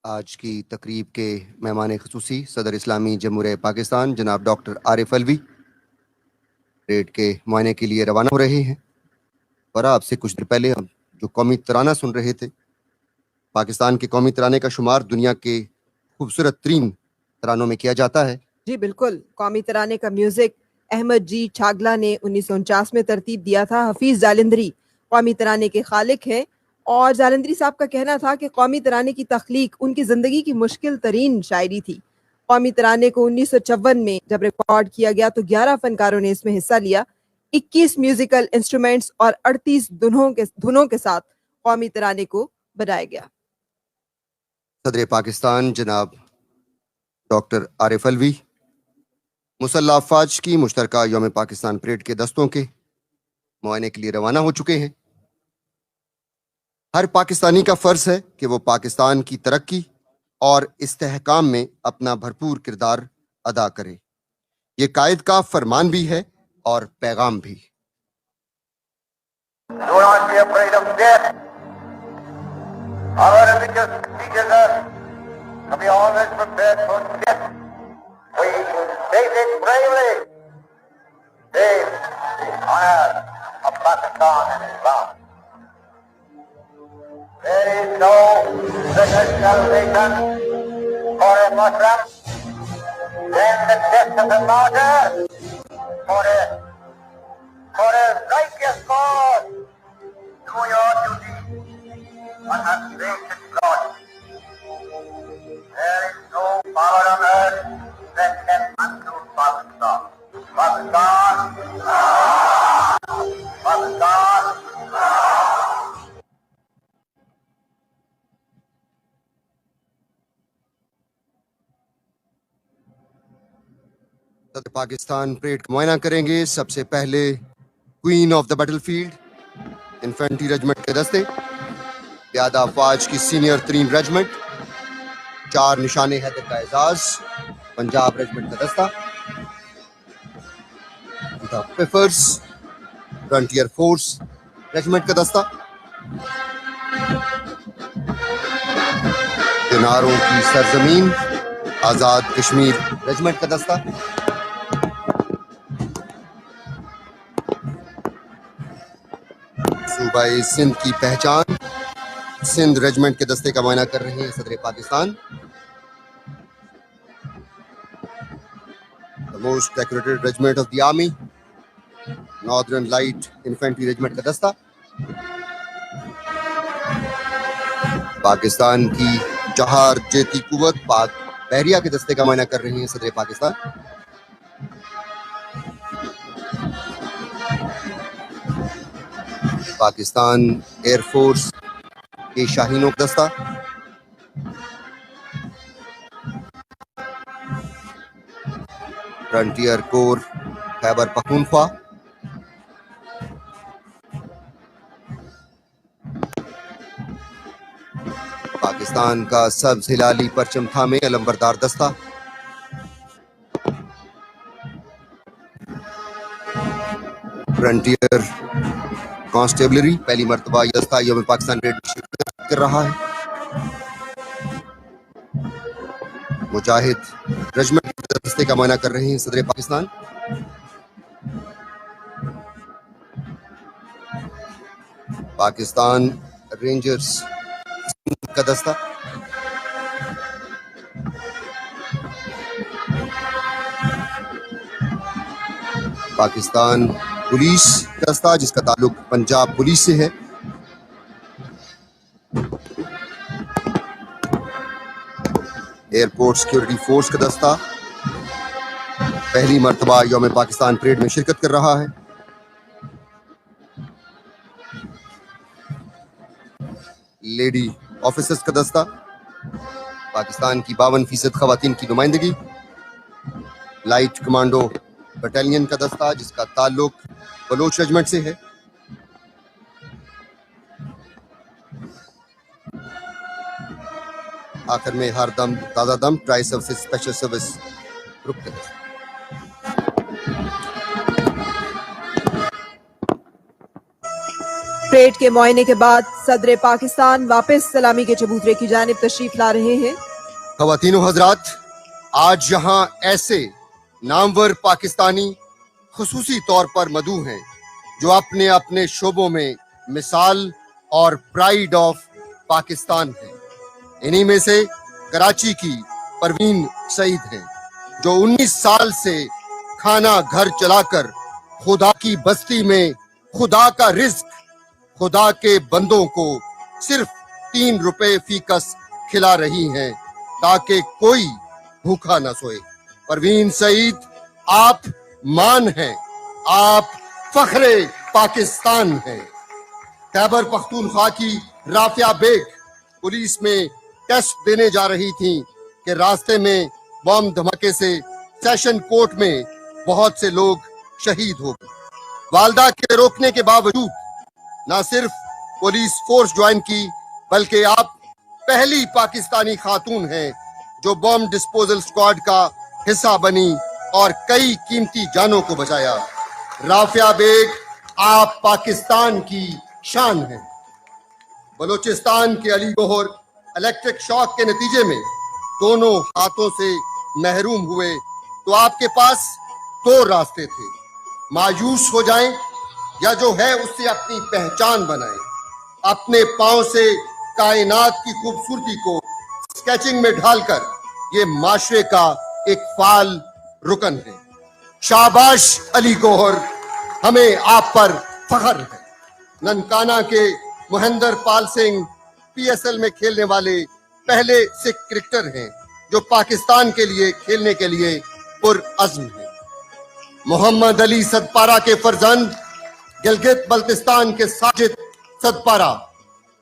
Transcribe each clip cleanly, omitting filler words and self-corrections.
आज की तकरीब के मेहमान ख़ुसूसी सदर इस्लामी जमहूरियत पाकिस्तान जनाब डॉक्टर आरिफ अलवी परेड के मुआयने के लिए रवाना हो रहे हैं। और आपसे कुछ देर पहले हम जो कौमी तराना सुन रहे थे, पाकिस्तान के कौमी तराने का शुमार दुनिया के खूबसूरत तरीन तरानों में किया जाता है। जी बिल्कुल, कौमी तराने का म्यूजिक अहमद जी छागला ने 1949 में तरतीब दिया था। हफीज जालंधरी कौमी तराने के खालिक हैं और जालंधरी साहब का कहना था कि कौमी तराने की तख्लीक उनकी ज़िंदगी की मुश्किल तरीन शायरी थी। कौमी तराने को 1954 में जब रिकॉर्ड किया गया तो 11 फनकारों ने इसमें हिस्सा लिया। 21 म्यूजिकल इंस्ट्रूमेंट्स और 38 धुनों के साथ कौमी तराने को बनाया गया। सदर पाकिस्तान जनाब डॉक्टर आरिफ अलवी मुसल्लह अफवाज की मुश्तरका यौम पाकिस्तान परेड के दस्तों के मुआयने के लिए रवाना हो चुके हैं। हर पाकिस्तानी का फर्ज है कि वो पाकिस्तान की तरक्की और इस्तेहकाम में अपना भरपूर किरदार अदा करे। ये कायद का फरमान भी है और पैगाम भी। There is no better salvation for a Muslim than the death of a martyr for a righteous cause. Do your duty and have faith in God. There is no power on earth that can undo Pakistan. Pakistan. Pakistan. Pakistan parade का मुआयना करेंगे। सबसे पहले queen of the battlefield infantry regiment के दस्ते, प्यादा अफवाज की senior तरीन regiment, 4 निशाने हैदर का एजाज, पंजाब रेजिमेंट का दस्ता, द पिफर्स फ्रंटियर फोर्स रेजिमेंट का दस्ता, किनारों की सरजमीन आजाद कश्मीर रेजिमेंट का दस्ता, सूबाई सिंध की पहचान सिंध रेजिमेंट के दस्ते का मुआयना कर रहे हैं सदर Pakistan. The most decorated regiment of the army, northern light infantry regiment का दस्ता, पाकिस्तान की जहार जेती कुवत पाक बहरिया के दस्ते का मुआयना कर रहे हैं सदर पाकिस्तान। पाकिस्तान एयरफोर्स के शाहीनों का दस्ता, फ्रंटियर कोर खैबर पख्तूनख्वा, पाकिस्तान का सब्ज हिलाली परचम थामे अलंबरदार दस्ता, फ्रंटियर कांस्टेबलरी पहली मर्तबा यह दस्ता यौम पाकिस्तान परेड में शिरकत कर रहा है। मुजाहिद रेजिमेंट के दस्ते का मुआयना कर रहे हैं सदर पाकिस्तान। पाकिस्तान रेंजर्स का दस्ता, पाकिस्तान पुलिस का दस्ता जिसका ताल्लुक पंजाब पुलिस से है, एयरपोर्ट सिक्योरिटी फोर्स का दस्ता पहली मर्तबा यौम पाकिस्तान परेड में शिरकत कर रहा है। लेडी ऑफिसर्स का दस्ता, पाकिस्तान की 52% खवातीन की नुमाइंदगी, लाइट कमांडो बटालियन का दस्ता जिसका ताल्लुक बलोच रेजिमेंट से है। आखिर में हर दम ताजा दम tri service special service group के दस्ता। परेड के मुआयने के बाद सदर पाकिस्तान वापस सलामी के चबूतरे की जानिब तशरीफ ला रहे हैं। ख़वातीनो हजरात, आज यहाँ ऐसे नामवर पाकिस्तानी खुसूसी तौर पर मदऊ हैं जो अपने अपने शोबों में मिसाल और प्राइड ऑफ पाकिस्तान हैं। इन्हीं में से कराची की परवीन सईद हैं जो 19 साल से खाना घर चलाकर खुदा की बस्ती में खुदा का रिज्क खुदा के बंदों को सिर्फ 3 रुपए फीकस खिला रही हैं ताकि कोई भूखा न सोए। परवीन सईद, आप मान हैं, आप फख्रे पाकिस्तान हैं। खैबर पख्तूनख्वा की राफिया बेग पुलिस में टेस्ट देने जा रही थीं कि रास्ते में बम धमाके से सेशन कोर्ट में बहुत से लोग शहीद हो गए। वालदा के रोकने के बावजूद न सिर्फ पुलिस फोर्स ज्वाइन की बल्कि आप पहली पाकिस्तानी खातून हैं जो बम डिस्पोजल स्क्वाड का हिस्सा बनी और कई कीमती जानों को बचाया। राफिया बेग, आप पाकिस्तान की शान हैं। बलूचिस्तान के अली गोहर इलेक्ट्रिक शॉक के नतीजे में दोनों हाथों से महरूम हुए तो आपके पास 2 रास्ते थे, मायूस हो जाएं या जो है उससे अपनी पहचान बनाएं। अपने पांव से कायनात की खूबसूरती को स्केचिंग में ढालकर ये माशरे का एक फाल रुकन है। शाबाश अली गोहर, हमें आप पर फख्र है। ननकाना के महेंद्र पाल सिंह पीएसएल में खेलने वाले पहले सिख क्रिकेटर हैं जो पाकिस्तान के लिए खेलने के लिए पुरअज़्म हैं। मोहम्मद अली सदपारा के फर्जंद गिलगित बल्तिस्तान के साजिद सदपारा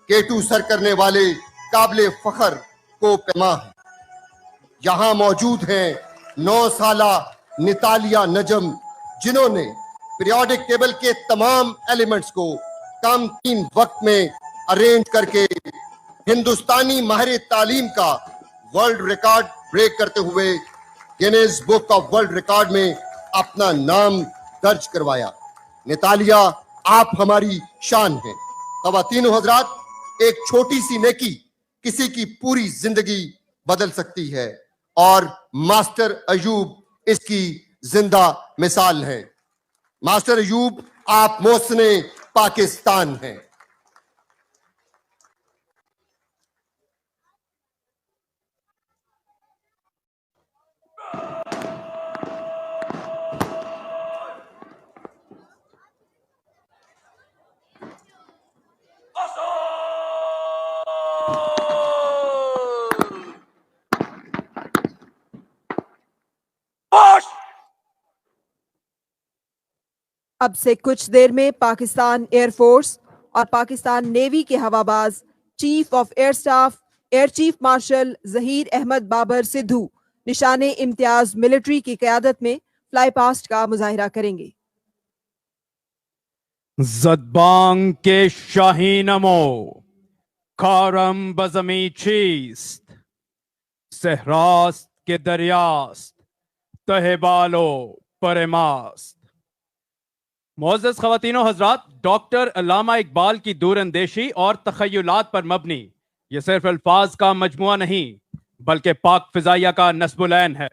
K2 सर करने वाले काबिले फख्र को पैमा है। यहाँ मौजूद हैं 9 साला नितालिया नजम जिन्होंने पीरियोडिक टेबल के तमाम एलिमेंट्स को कम 3 वक्त में अरेंज करके हिंदुस्तानी माहिर तालीम का वर्ल्ड रिकॉर्ड ब्रेक करते हुए Guinness book of world record में अपना नाम दर्ज करवाया। नितालिया, आप हमारी शान हैं। ख़वातीनो हजरात, एक छोटी सी नेकी किसी की पूरी जिंदगी बदल सकती है और मास्टर अयूब इसकी जिंदा मिसाल है। मास्टर अयूब, आप मोहसिने पाकिस्तान हैं। अब से कुछ देर में पाकिस्तान एयरफोर्स और पाकिस्तान नेवी के हवाबाज chief of air staff air chief marshal Zaheer Ahmed Babar Sidhu Nishan-e Imtiaz military की क़यादत में फ्लाई पास्ट का मुजाहिरा करेंगे। ज़दबांग के शाहीनमो खारम बज़मी चीस्त सहरास्त के दरियास्त तहबालो परेमास्त। मोअज़्ज़ज़ ख़वातीनो हज़रात, डॉक्टर अल्लामा इकबाल की दूरअंदेशी और तख़य्युलात पर मबनी ये सिर्फ अल्फाज का मजमुआ नहीं बल्कि पाक फ़िज़ाइया का नस्बुल-ऐन है।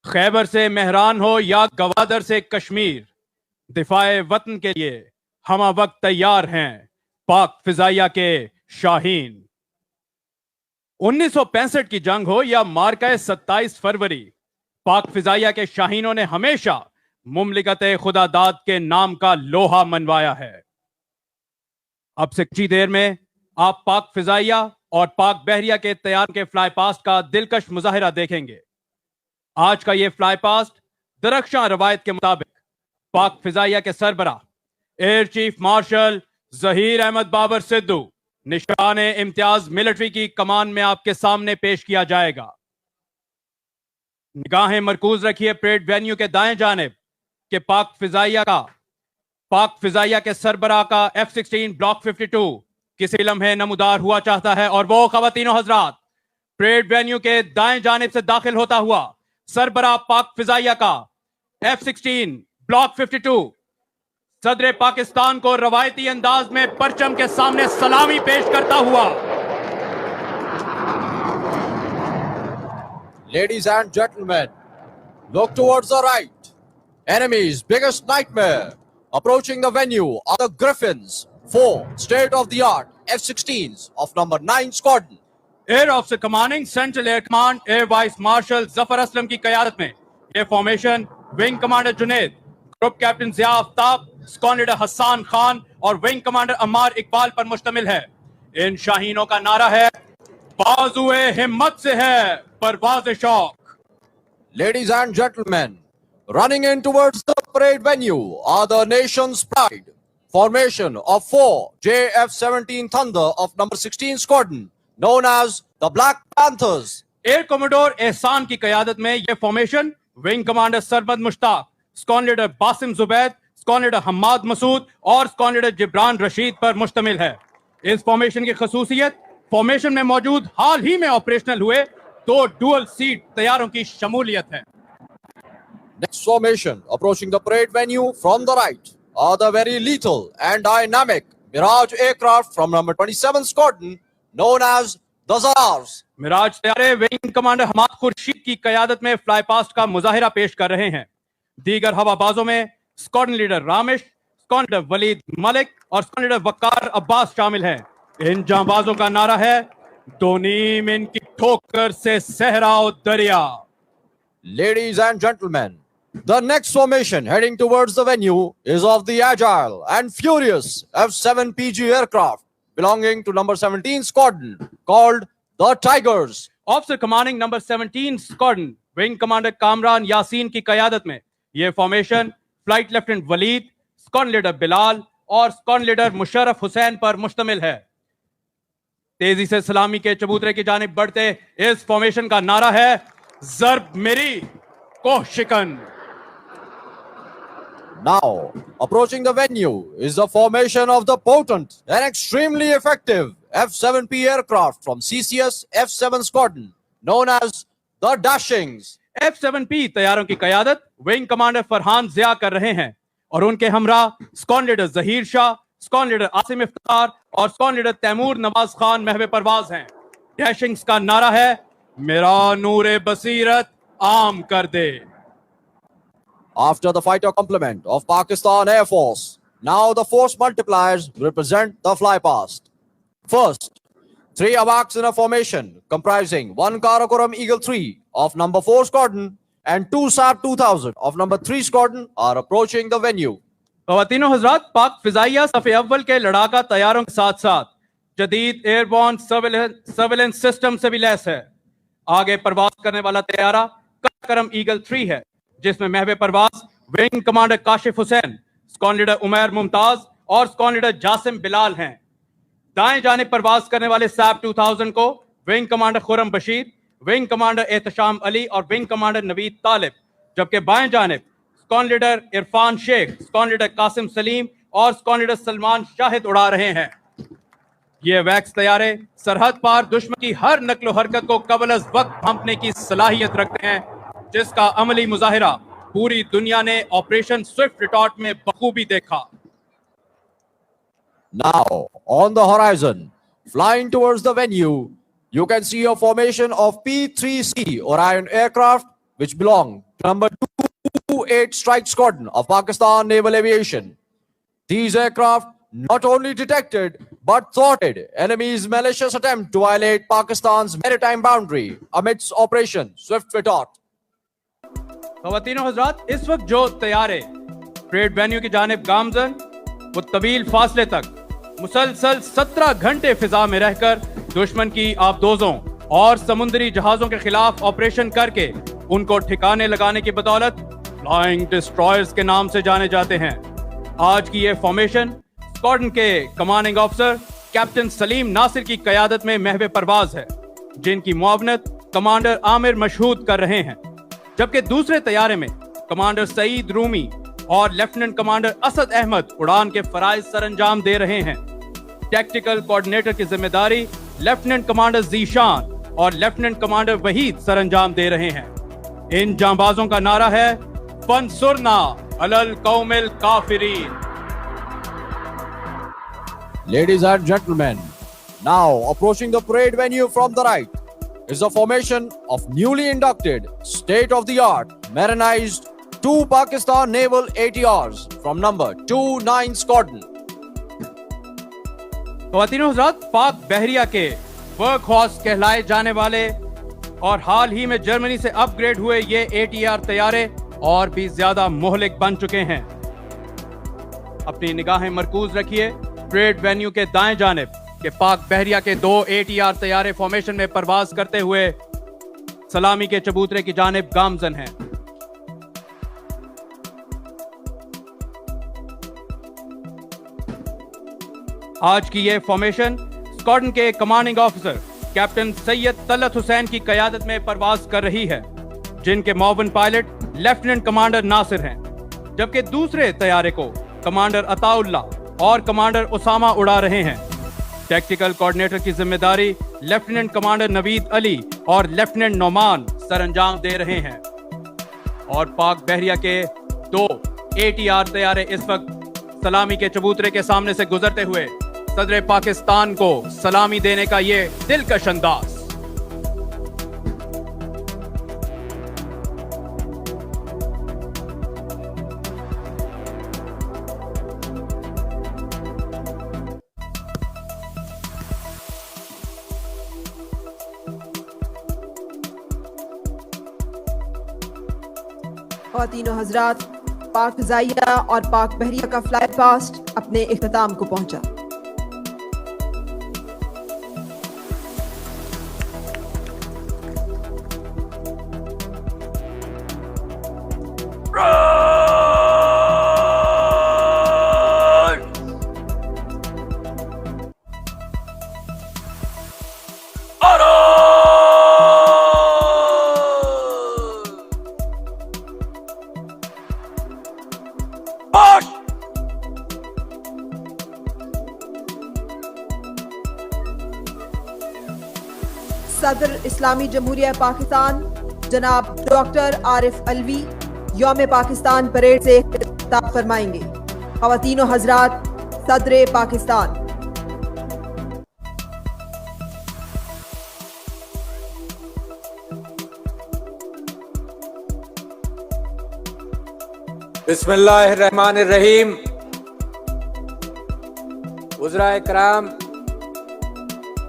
खैबर से मेहरान हो या गवादर से कश्मीर, दिफाए वतन के लिए हम वक्त तैयार हैं पाक फ़िज़ाइया के शाहीन। 1965 की जंग हो या मार्का 27 फरवरी, पाक फ़िज़ाइया के शाहीनों ने हमेशा मुमलिकत खुदादाद के नाम का लोहा मनवाया है। अब से कुछ ही देर में आप पाक फ़िज़ाइया और पाक बहरिया के तैयार के फ्लाई पास्ट का दिलकश मुजाहिरा देखेंगे। आज का ये फ्लाई पास्ट दरख्शां रवायत के मुताबिक पाक फ़िज़ाइया के सरबरा air chief marshal Zaheer Ahmed Babar Sidhu Nishan-e Imtiaz military की कमान में आपके सामने पेश किया जाएगा। निगाहें मरकूज रखिए परेड वेन्यू के दाएं जानिब के पाक फिजाइया के सरबराह का F-16 ब्लॉक 52 किसी लम्हे नमूदार हुआ चाहता है और वो खवातीनो हजरात परेड वेन्यू के दाएं जानिब से दाखिल होता हुआ सरबराह पाक फिजाइया का F-16 ब्लॉक 52 सदर पाकिस्तान को रवायती अंदाज में परचम के सामने सलामी पेश करता हुआ। Ladies and gentlemen, look towards the right. Enemy's biggest nightmare. Approaching the venue are the Griffins, 4 state-of-the-art F-16s of number 9 Squadron. Air officer commanding central air command air vice marshal Zafar Aslam की क़यादत में यह formation wing commander Junaid, group captain Zia Aftab, squadron leader Hassan Khan और wing commander Ammar Iqbal पर मुश्तमिल है। इन शाहीनों का नारा है, बाजुए हिम्मत से है परवाज़ शौक। Ladies and gentlemen, running in towards the parade venue are the nation's pride. Formation of 4 JF-17 Thunder of number 16 Squadron, known as the Black Panthers. Air commodore Ehsan की क़यादत में यह formation wing commander Sarwat Mushtaq, squadron leader Basim Zubaid, squadron leader Hammad Masood और squadron leader Jibran Rashid पर मुश्तमिल है। इस formation की खसूसियत फॉर्मेशन में मौजूद हाल ही में ऑपरेशनल हुए 2 डुअल सीट तैयारों की शमूलियत है। Next formation approaching the parade venue from the right are the very lethal and dynamic Mirage aircraft from number 27 Squadron, known as the Zars. Miraj तैयारे विंग कमांडर हमाद खुर्शीद की क़यादत में फ्लाई पास्ट का मुजाहिरा पेश कर रहे हैं। दीगर हवाबाजों में squadron leader Ramish, squadron leader Waleed Malik और स्क्वाड्रन लीडर वकार अब्बास शामिल हैं। इन जांबाजों का नारा है, दोनीम इनकी ठोकर से सहराओ दरिया। Ladies and gentlemen, the next formation heading towards the venue is of the agile and furious F-7PG aircraft belonging to number 17 Squadron, called the Tigers. Officer commanding number 17 squadron wing commander Kamran Yasin की क़यादत में यह formation flight lieutenant Waleed, squadron leader Bilal और squadron leader Musharraf Hussain पर मुश्तमिल है। तेजी से सलामी के चबूतरे की जानिब बढ़ते इस फॉर्मेशन का नारा है, जर्ब मेरी कोह शिकन। Now, approaching the venue is the formation of the potent and extremely effective F-7P aircraft from CCS F-7 Squadron, known as the Dashings. F-7P तैयारों की क़यादत विंग कमांडर फरहान जिया कर रहे हैं और उनके हमरा squadron leader Zaheer Shah, squadron leader Asim Iftar और स्क्वाड्रन लीडर तैमूर नवाज खान महवे परवाज हैं। डैशिंग्स का नारा है, मेरा नूरे बसीरत आम कर दे। After the fighter complement of Pakistan Air Force, now the force multipliers represent the fly past. First, 3 AWACS in a formation comprising 1 Karakoram Eagle 3 of number 4 Squadron and 2 SAP 2000 of number 3 Squadron are approaching the venue. ख़वातीनो हज़रात, पाक फिजाइया सफ़े अव्वल के लड़ाका तैयारों के साथ साथ जदीद airborne surveillance system से भी lace है। आगे परवाज करने वाला तैयारा कराकोरम ईगल 3 है, जिसमें महवे परवाज wing commander Kashif Hussain, squadron leader Umair Mumtaz और स्क्वाड्रन लीडर जासिम बिलाल हैं। दाएं जानिब परवाज करने वाले SAP 2000 को wing commander Khurram Bashir, wing commander Ehtesham Ali और विंग कमांडर नवीद तालिब, जबकि बाएं जानिब squadron leader Irfan Sheikh, squadron leader Qasim Saleem और स्क्वाड्रन लीडर सलमान शाहिद उड़ा रहे हैं। ये वैक्स तैयारे सरहद पार दुश्मन की हर नक्लो हरकत को कबल अज वक्त भांपने की सलाहियत रखते हैं, जिसका अमली मुजाहिरा पूरी दुनिया ने ऑपरेशन स्विफ्ट रिटॉर्ट में बखूबी देखा। Now, on the horizon, flying towards the venue, you can see a formation of P-3C Orion aircraft which belong to number 228 Strike Squadron of Pakistan Naval Aviation. These aircraft not only detected but thwarted enemy's malicious attempt to violate Pakistan's maritime boundary amidst Operation Swift Retort. ख़वातीनो हज़रात, इस वक्त जो तैयारे parade venue की जानिब गामजन वो तवील फासले तक मुसलसल 17 घंटे फिजा में रहकर दुश्मन की आबदोजों और समुद्री जहाजों के खिलाफ ऑपरेशन करके उनको ठिकाने लगाने की बदौलत फ्लाइंग डिस्ट्रॉयर्स के नाम से जाने जाते हैं। आज की ये फॉर्मेशन स्क्वाड्रन के commanding officer captain Saleem Nasir की क़यादत में महवे परवाज है, जिनकी मुआवनत कमांडर आमिर मशहूद कर रहे हैं। जबकि दूसरे तैयारे में कमांडर सईद रूमी और लेफ्टिनेंट कमांडर असद अहमद उड़ान के फराइज सरअंजाम दे रहे हैं। टैक्टिकल कोऑर्डिनेटर की जिम्मेदारी लेफ्टिनेंट कमांडर जीशान और लेफ्टिनेंट कमांडर वहीद सरअंजाम दे रहे हैं। इन जांबाजों का नारा है फंसुरना अलल कौमिल काफिरीन। Ladies and gentlemen, now approaching the parade venue from the right is the formation of newly inducted state-of-the-art Marinized 2 Pakistan Naval ATRs from number 29 Squadron. ख्वातीन हज़रात, पाक बहरिया के वर्क हॉर्स कहलाए जाने वाले और हाल ही में जर्मनी से अपग्रेड हुए ये ATR तैयारे और भी ज्यादा मोहलिक बन चुके हैं। अपनी निगाहें मरकूज रखिए परेड वेन्यू के दाएं जानिब के पाक बहरिया के 2 ATR तैयारे फॉर्मेशन में परवाज करते हुए सलामी के चबूतरे की जानिब गामजन हैं। आज की ये फॉर्मेशन स्क्वाड्रन के commanding officer captain Syed Talat Hussain की कयादत में परवाज कर रही है, जिनके मौवन पायलट लेफ्टिनेंट कमांडर नासिर हैं, जबकि दूसरे तैयारे को कमांडर अताउल्ला और कमांडर उसामा उड़ा रहे हैं। टैक्टिकल कोऑर्डिनेटर की जिम्मेदारी लेफ्टिनेंट कमांडर नवीद अली और लेफ्टिनेंट नोमान सरअंजाम दे रहे हैं। और पाक बहरिया के 2 ATR तैयारे इस वक्त सलामी के चबूतरे के सामने से गुजरते हुए सदर पाकिस्तान को सलामी देने का ये दिलकश अंदाज। ख्वातीनो हजरात, पाक ज़ाइया और पाक बहरिया का फ्लाई पास्ट अपने इख्तिताम को पहुंचा। सदर इस्लामी जमहूरिया पाकिस्तान जनाब डॉक्टर आरिफ अलवी यौम पाकिस्तान परेड से खिताब फरमाएंगे। ख्वातीनो हजरात, सदर पाकिस्तान। बिस्मिल्लाहिर्रहमानिर्रहीम। वज़राए कराम,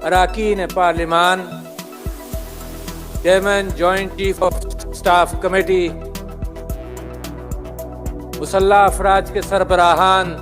अराकीन पार्लिमान, chairman joint chief of staff committee, मुसल्लह अफराज के सरबराहान,